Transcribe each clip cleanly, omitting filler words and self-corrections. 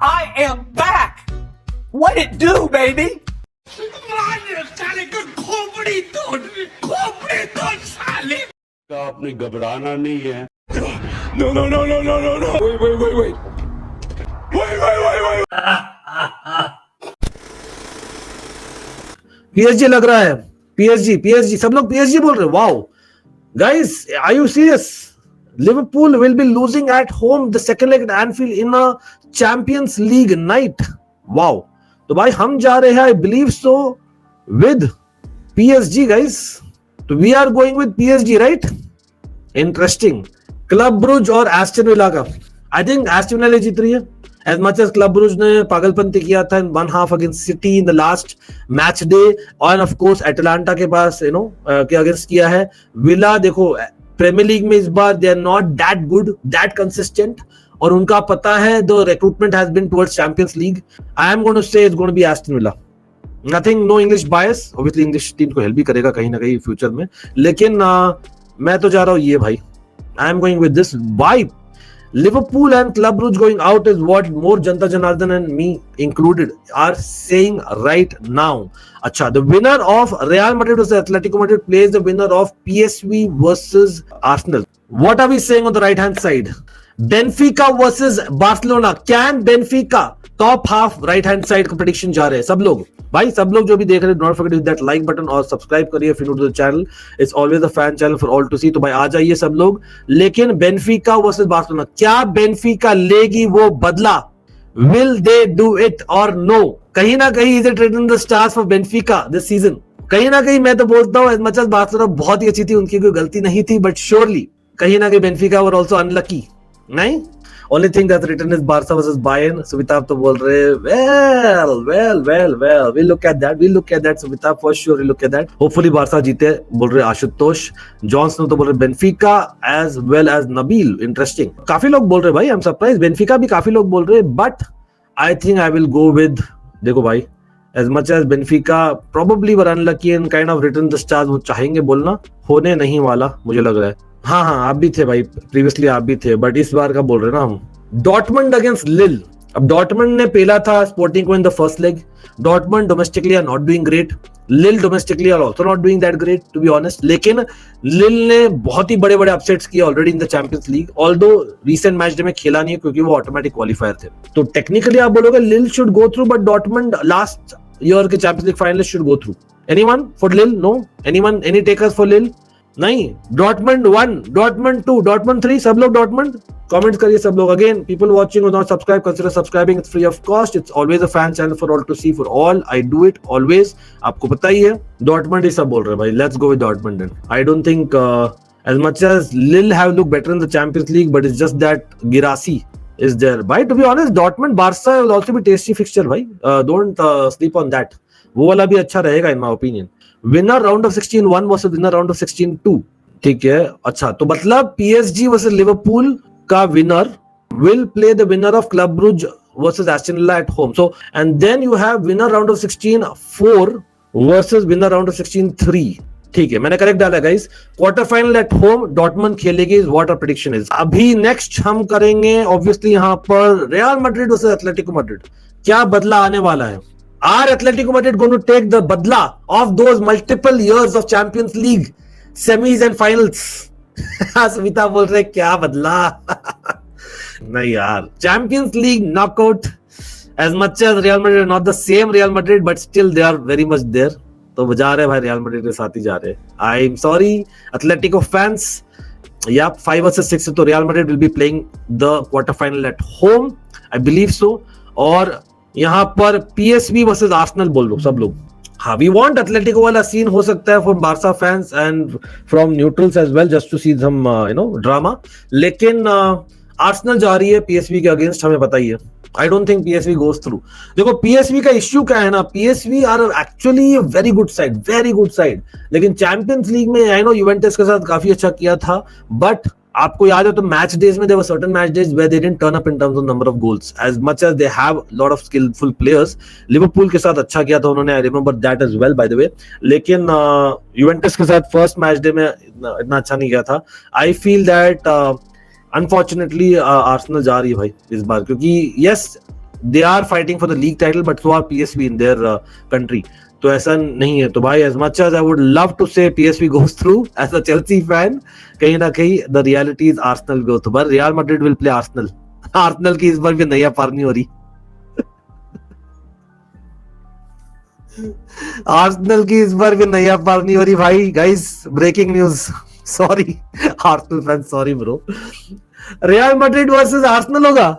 I am back. What it do, baby? आपने घबराना नहीं है। No, no, no, no, no, no, no. Wait. Wait. PSG लग रहा है, PSG सब लोग PSG बोल रहे हैं। Wow guys, are you serious? Liverpool will be losing at home the second leg at Anfield in a Champions League night. Wow. तो भाई हम जा रहे हैं, I believe so, with PSG guys. तो we are going with PSG, right? Interesting. Club Brugge और Aston villa का, I think Aston villa जीत रही है. As much as Club Brugge ने पागलपंती किया था in one half against City in the last match day, और of course Atalanta के पास के अगेंस्ट किया है. विला देखो प्रीमियर लीग में इस बार they are not that good, that consistent, और उनका पता है the recruitment has been towards Champions League. I am going to say it's going to be Aston Villa. Nothing, no English bias. Obviously English team को help भी करेगा कहीं ना कहीं फ्यूचर में, लेकिन मैं तो जा रहा हूँ ये भाई. I am going with this vibe. Liverpool and Club Brugge going out is what more Janta Janardhan and me included are saying right now. Acha, the winner of Real Madrid versus Atletico Madrid plays the winner of PSV versus Arsenal. What are we saying on the right hand side? Benfica versus Barcelona. Can Benfica top half right hand side का prediction जा रहे हैं सब लोग भाई, सब लोग जो भी देख रहे हैं, don't forget to hit that like button और सब्सक्राइब करिए if you're new to the channel. It's always a fan channel for all to see. तो भाई आ जाइए सब लोग. लेकिन बेनफिका वर्सेस बार्सिलोना, क्या बेनफिका लेगी वो बदला? Will they do it or no? कहीं ना कहीं is it written in the stars for Benfica this season? कहीं ना कहीं मैं तो बोलता हूँ as much as बार्सिलोना बहुत ही अच्छी थी, उनकी कोई गलती नहीं थी, but surely कहीं ना कहीं बेनफिका were also unlucky. नहीं, only thing that's written is Barca versus Bayern. सुविताब तो बोल रहे well, we'll look at that सुविताब, for sure we'll look at that. Hopefully Barca जीते बोल रहे आशुतोष. जॉनसन तो बोल रहे Benfica as well as Nabeel. Interesting, काफी लोग बोल रहे भाई, I'm surprised. बेनफिका भी काफी लोग बोल रहे, but I think I will go with, देखो भाई, as much as Benfica probably were unlucky and kind of written the stars, वो चाहेंगे बोलना, होने नहीं वाला मुझे लग रहा है. हाँ आप भी थे भाई, प्रीवियसली आप भी थे, बट इस बार का बोल रहे ना हम. डॉर्टमंड अगेंस्ट लिल. अब डॉर्टमंड ने पेला था स्पोर्टिंग को in the first leg. Dortmund domestically are not doing great. Lille domestically are also not doing that great to be honest. लेकिन लिल ने बहुत ही बड़े बड़े अपसेट्स किए already in the Champions League, although recent match day में खेला नहीं है क्योंकि वो ऑटोमेटिक क्वालिफायर थे. तो टेक्निकली आप बोलोगे Lille should go through, but Dortmund last year के Champions League finalist should go through. Anyone for Lille? No. Anyone, any takers for Lille? नहीं. डॉर्टमंड 1, डॉर्टमंड 2, डॉर्टमंड 3, सब लोग डॉर्टमंड. कमेंट करिए सब लोग. Again, people watching not subscribe, consider subscribing. It's free of cost. It's always a fan channel for all to see, for all. I do it always, आपको पता ही है. Dortmund ही सब बोल रहे हैं भाई. Let's go with Dortmund then. I don't think as much as Lille have looked better in the Champions League, but it's just that Girassi is there. Bhai, to be honest, Dortmund Barca will also be tasty fixture bhai. Don't sleep on that. वो वाला भी अच्छा रहेगा in my opinion. Winner round of 16-1 versus winner round of 16-2. ठीक है. अच्छा, तो मतलब PSG versus Liverpool का winner will play the winner of Club Brugge versus Aston Villa at home. So, and then you have winner round of 16-4 versus winner round of 16-3. ठीक है, मैंने correct डाला guys. Quarter final at home Dortmund खेलेगी, what our prediction is. अभी next हम करेंगे obviously यहाँ पर Real Madrid versus Atletico Madrid. क्या बदला आने वाला है? Are Atletico Madrid going to take the बदला of those multiple years of Champions League semis and finals? Savita बोल रहे क्या बदला? नहीं यार, Champions League knockout. as much as Real Madrid not the same Real Madrid, but still they are very much there. तो जा रहे भाई, रियल मैड्रिड के साथ ही जा रहे. I am sorry Atletico fans. या 5 versus 6 तो real Madrid will be playing the quarter final at home, I believe so. और यहाँ पर पीएसवी वर्सेस आर्सेनल बोल लो सब लोग. हाँ, वी वांट एटलेटिको वाला सीन हो सकता है from Barca fans and from neutrals as well, just to see some drama. लेकिन आर्सेनल जा रही है पीएसवी के अगेंस्ट, हमें पता ही है. I don't think PSV goes through. देखो PSV का इश्यू क्या है ना, PSV are actually very good side. लेकिन चैंपियंस लीग में आई नो यूवेंटस के साथ काफी अच्छा किया था, बट आपको याद है तो मैच डेज में there were certain match days where they didn't turn up in terms of number of goals as much as they have lot of skillful players. Liverpool के साथ अच्छा किया था उन्होंने, I remember that as well by the way. लेकिन Juventus के साथ first match day में इतना अच्छा नहीं किया था. I feel that unfortunately Arsenal जा रही है भाई इस बार, क्योंकि yes they are fighting for the league title but so are PSV in their country. तो ऐसा नहीं है। तो भाई as much as I would love to say PSV goes through as a Chelsea fan, कहीं ना कहीं the reality is Arsenal go through, but Real Madrid will play Arsenal. Arsenal की इस बार भी नैया पार नहीं हो रही। आर्सेनल की इस बार भी नैया पार नहीं हो रही भाई। Guys breaking news, sorry Arsenal fan, sorry bro, Real Madrid versus Arsenal होगा।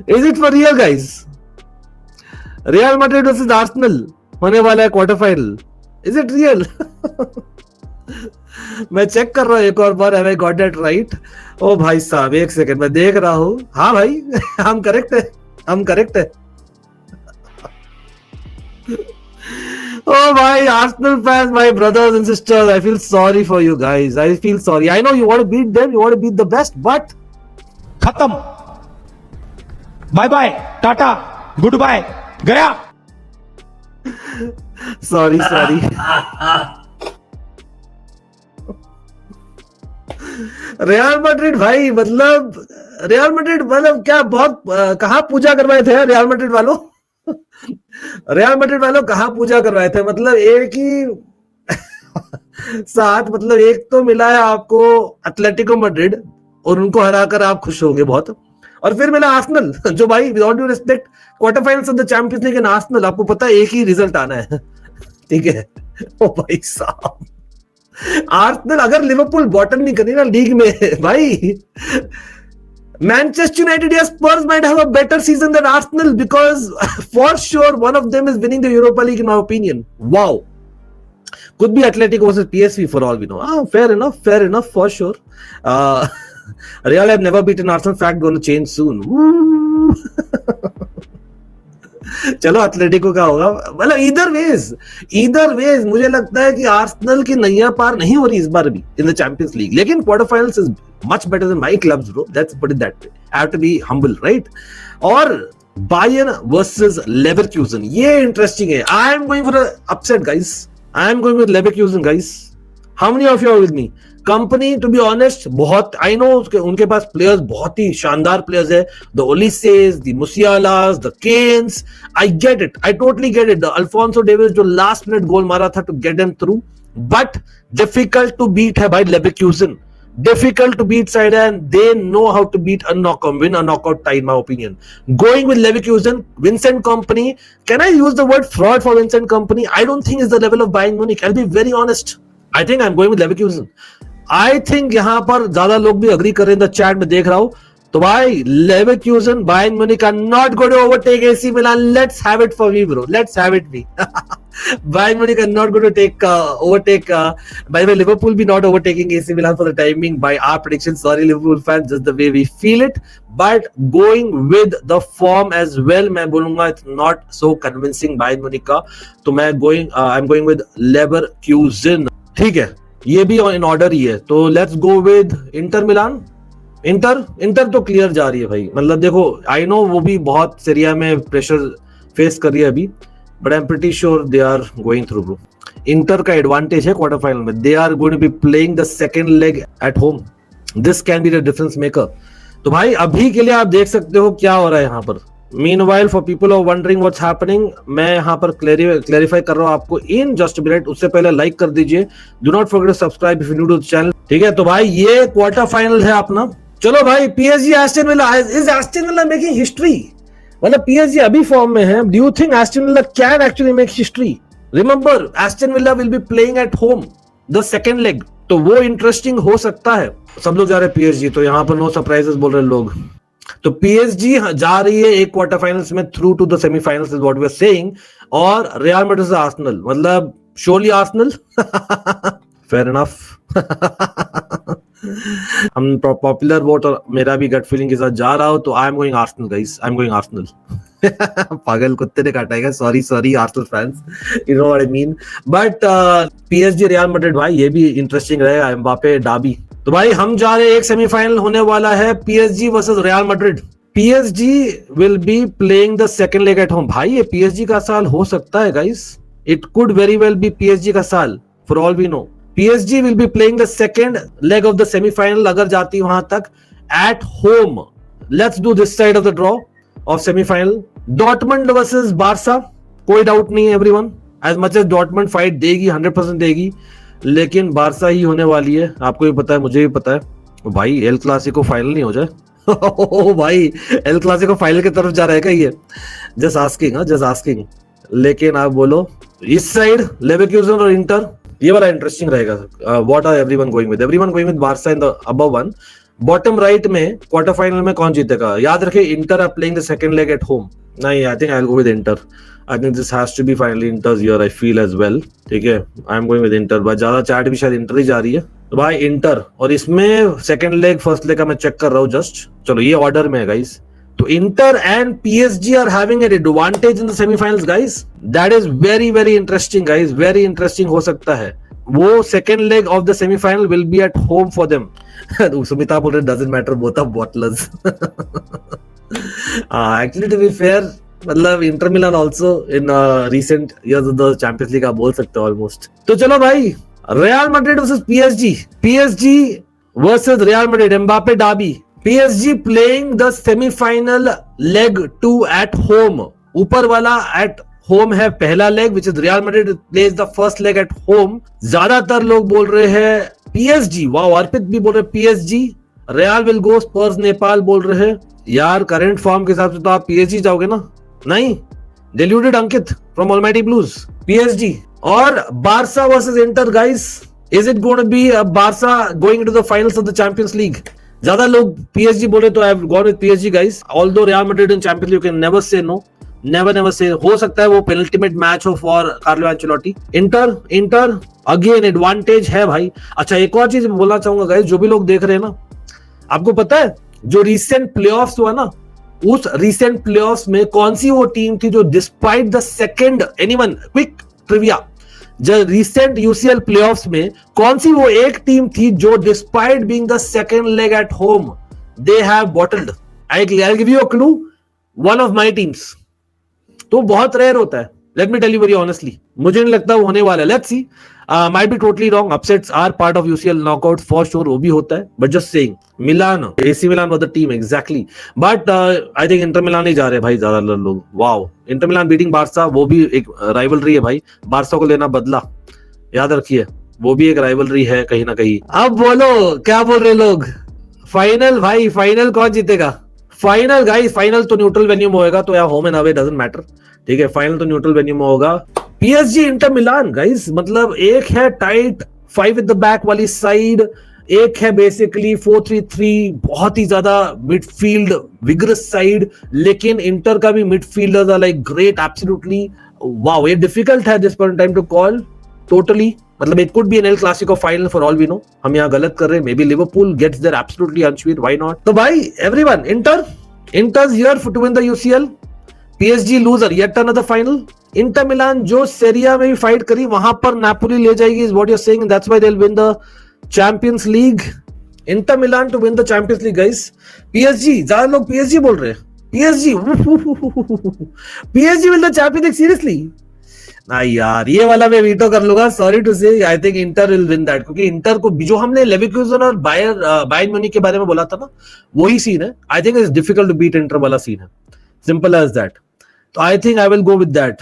Is it for real guys? Real Madrid versus Arsenal होने वाला है quarter final, is it real? मैं चेक कर रहा हूं एक और बार, have I got that right? ओ भाई साहब एक सेकंड, मैं देख रहा हूं। हाँ भाई हम करेक्ट है, हम करेक्ट है। Oh my Arsenal fans, my brothers and sisters, I feel sorry for you guys. I feel sorry. I know you want to beat them, you want to beat the best, but खत्म, bye bye, tata, good bye, गया। sorry. Real Madrid भाई, मतलब real Madrid मतलब क्या बहुत कहाँ पूजा करवाए थे रियल मैड्रिड वालों? रियल मैड्रिड वालों कहाँ पूजा करवाए थे? मतलब एक ही साथ, मतलब एक तो मिला है आपको एटलेटिको मैड्रिड और उनको हराकर आप खुश होंगे बहुत, और फिर मिला आर्सेनल जो भाई without due respect quarter finals of the Champions league, Arsenal आपको पता है एक ही रिजल्ट आना है, ठीक है? ओ भाई साहब, आर्सेनल अगर लिवरपूल बॉटम नहीं करेगा लीग में भाई, Manchester United, yes, Spurs might have a better season than Arsenal because for sure one of them is winning the Europa League in my opinion. Wow. Could be Atletico versus PSV for all we know. Fair enough for sure. Real have never beaten Arsenal. Fact going to change soon. चलो Atletico का होगा, मतलब either veg मुझे लगता है कि Arsenal की नैया पार नहीं हो रही इस बार भी इन द चैंपियंस लीग, लेकिन quarter finals is much better than my clubs bro, let's put it that way, I have to be humble, right? और बायर्न वर्सेस लेवरक्यूजन, ये इंटरेस्टिंग है। I am going for a upset guys, I am going with Leverkusen guys. How many of you are with me? Company to be honest बहुत, I no उनके पास players बहुत ही शानदार players है, the Olises, the Musialas, the Kanes, I get it, I totally get it. The Alphonso Davies जो last minute goal मारा था to get them through, but difficult to beat है भाई लेवरक्यूजन, difficult to beat side, and they know how to beat a knockout, win a knockout tie in my opinion. Going with Leverkusen, Vincent Kompany, can I use the word fraud for Vincent Kompany? I don't think it's the level of Bayern Munich, I'll be very honest. I think I'm going with Leverkusen. I think यहाँ पर ज्यादा लोग भी agree कर रहे हैं, the chat में देख रहा हूं, तो भाई Leverkusen, Bayern Munich are not going to overtake AC Milan. Let's have it for me bro, let's have it me. Bayern Munich are not going to overtake. By the way, Liverpool be not overtaking AC Milan for the timing by our prediction. Sorry, Liverpool fans, just the way we feel it. But going with the form as well, मैं बोलूँगा it's not so convincing Bayern Munich का. तो मैं I'm going with Leverkusen. ठीक है, ये भी in order ही है. तो let's go with Inter Milan. Inter तो क्लियर जा रही है भाई, मतलब देखो आई नो वो भी बहुत सीरिया में प्रेशर फेस कर रही है अभी, but I am pretty sure they are going through bro. Inter का एडवांटेज है क्वार्टर फाइनल में, they are going to be playing the second leg at home, this can be the difference maker. तो भाई अभी के लिए आप देख सकते हो क्या हो रहा है यहाँ पर। Meanwhile for people are wondering what's happening, मैं यहाँ पर क्लेरिफाई कर रहा हूँ आपको इन जस्ट मिनट। उससे पहले लाइक कर दीजिए, do not forget to subscribe if you new to the channel, ठीक है? तो भाई ये क्वार्टर फाइनल है अपना। चलो भाई PSG Aston villa, is Aston villa making history? मतलब PSG अभी फॉर्म में है, do you think Aston villa can actually make history? Remember Aston villa will be playing at home the second leg, तो वो इंटरेस्टिंग हो सकता है। सब लोग जा रहे हैं PSG, तो यहाँ पर नो सरप्राइजेस बोल रहे हैं लोग। तो PSG जा रही है एक क्वार्टर फाइनल्स में through to the semifinals is what we are saying, और रियल मैड्रिड वर्सेस आर्सेनल, मतलब श्योरली आर्सेनल। Fair enough. हम पॉपुलर वोट और मेरा भी गट फीलिंग के साथ जा रहा हूं, तो आई am going Arsenal guys, I am going Arsenal. पागल कुत्ते ने काटा, sorry Arsenal fans, you know what I mean. But PSG real Madrid भाई ये भी इंटरेस्टिंग रहेगा, एम्बापे डाबी। तो भाई हम जा रहे हैं, एक सेमीफाइनल होने वाला है PSG versus Real Madrid. PSG will be playing the second leg at home. भाई ये PSG का साल हो सकता है guys, it could very well be PSG का साल for all we know. PSG will be playing the second leg of the semi-final अगर जाती वहां तक at home, let's do this side of the draw of semifinal, Dortmund versus Barca. कोई doubt नहीं है everyone, as much as Dortmund fight देगी 100% देगी, लेकिन बारसा ही होने वाली है। आपको भी पता है, मुझे भी पता है भाई। एल क्लासिको फाइनल नहीं हो जाए ओ भाई, एल क्लासिको फाइनल की तरफ जा रहा है क्या ये? Just asking, just asking. लेकिन आप बोलो इस साइड लेवरकुसेन और इंटर, ये बड़ा इंटरेस्टिंग रहेगा। What are everyone going with? Everyone going with Barca in the above one. Bottom right में क्वार्टर फाइनल में कौन जीतेगा? याद रखिए Inter are playing the second leg at home. नहीं, I think I will go with Inter. I think this has to be finally Inter's year, I feel as well. ठीक है, I am going with Inter. बस ज्यादा chat भी शायद inter ही जा रही है तो भाई इंटर। और इसमें सेकंड लेग फर्स्ट लेग का मैं चेक कर रहा हूँ जस्ट। चलो ये ऑर्डर में है गाइस। तो Inter and PSG are having an advantage in the semifinals guys. That is very very interesting guys, very interesting हो सकता है। वो second leg of the semifinal will be at home for them. Sumita बोल रहे doesn't matter, both are bottlers. Actually to be fair, मतलब Inter Milan also in recent years of the Champions League आप बोल सकते हो ऑलमोस्ट। तो चलो भाई, real Madrid versus PSG, PSG versus Real Madrid, Mbappe Derby. PSG playing the semifinal leg 2 at home. ऊपर वाला एट होम है पहला leg, which is real Madrid plays the first leg at home. ज्यादातर लोग बोल रहे हैं पीएसजी। वाओ, अर्पित भी बोल रहे पीएसजी। रियल विल गो, स्पर्स नेपाल बोल रहे हैं। यार करंट फॉर्म के हिसाब से तो आप पीएसजी जाओगे ना? नहीं, diluted Ankit from almighty blues, PSG. और Barca versus Inter guys, is it going to be Barca going into the finals of the Champions League? ज्यादा लोग पीएसजी बोले तो I have gone with PSG guys. Although Real Madrid in Champions League you can never say no, never say. हो सकता है वो penultimate match हो for Carlo Ancelotti. Inter again advantage है भाई। अच्छा, एक और चीज बोलना चाहूंगा गाइस, जो भी लोग देख रहे हैं ना, आपको पता है जो रिसेंट प्लेऑफ्स हुआ ना, उस रिसेंट प्लेऑफ्स में कौन सी वो टीम थी जो despite the second, anyone quick trivia, जो रिसेंट यूसीएल प्लेऑफ्स में कौन सी वो एक टीम थी जो despite being the second leg at home they have bottled? I give you a clue, one of my teams. तो बहुत रेयर होता है, let me tell you very honestly. मुझे नहीं लगता वो होने वाला है। Let's see, might be totally wrong. Upsets are part of UCL knockout for sure, वो भी होता है, but just saying Milan, AC Milan was the team exactly. But I think Inter Milan ही जा रहे हैं भाई ज्यादा लोग। Wow, Inter Milan beating Barca, वो भी एक राइवलरी है भाई। बारसा को लेना बदला, याद रखिए, वो भी एक राइवलरी है कहीं ना कहीं। अब बोलो क्या बोल रहे लोग? फाइनल भाई, फाइनल कौन जीतेगा? फाइनल गाइस, फाइनल तो न्यूट्रल वेन्यू में होगा, तो या home and away doesn't matter. ठीक है, फाइनल तो न्यूट्रल वेन्यू में होगा। पीएसजी इंटर मिलान गाइस, मतलब एक है टाइट 5 विद द बैक वाली साइड, एक है बेसिकली 4-3-3 बहुत ही ज्यादा मिडफील्ड विग्रस साइड। लेकिन इंटर का भी midfielders are like great, absolutely wow. ये डिफिकल्ट है this point time to call totally. मतलब it could be an El Clasico final for all we know. हम यहाँ गलत कर रहे हैं, maybe Liverpool gets there absolutely unsweet, why not? तो भाई everyone, इंटर्स here to win the UCL. PSG loser, yet another final. Inter Milan जो Serie A में भी फाइट करी, वहां पर नापोली ले जाएगी, is what you are saying, that's why they will win the Champions League. Inter Milan to win the Champions League guys. PSG, ज्यादा लोग पीएसजी बोल रहे हैं। PSG will the Champions League, seriously? नहीं यार, ये वाला मैं वीटो कर लूंगा, सॉरी टू से। आई think inter will win that, क्योंकि इंटर को जो हमने लेवरकुसेन और बायर्न म्यूनिख के बारे में बोला था ना, वही सीन है। I think it's difficult to beat Inter वाला सीन है, सिंपल एज दैट। तो I think I will go with that.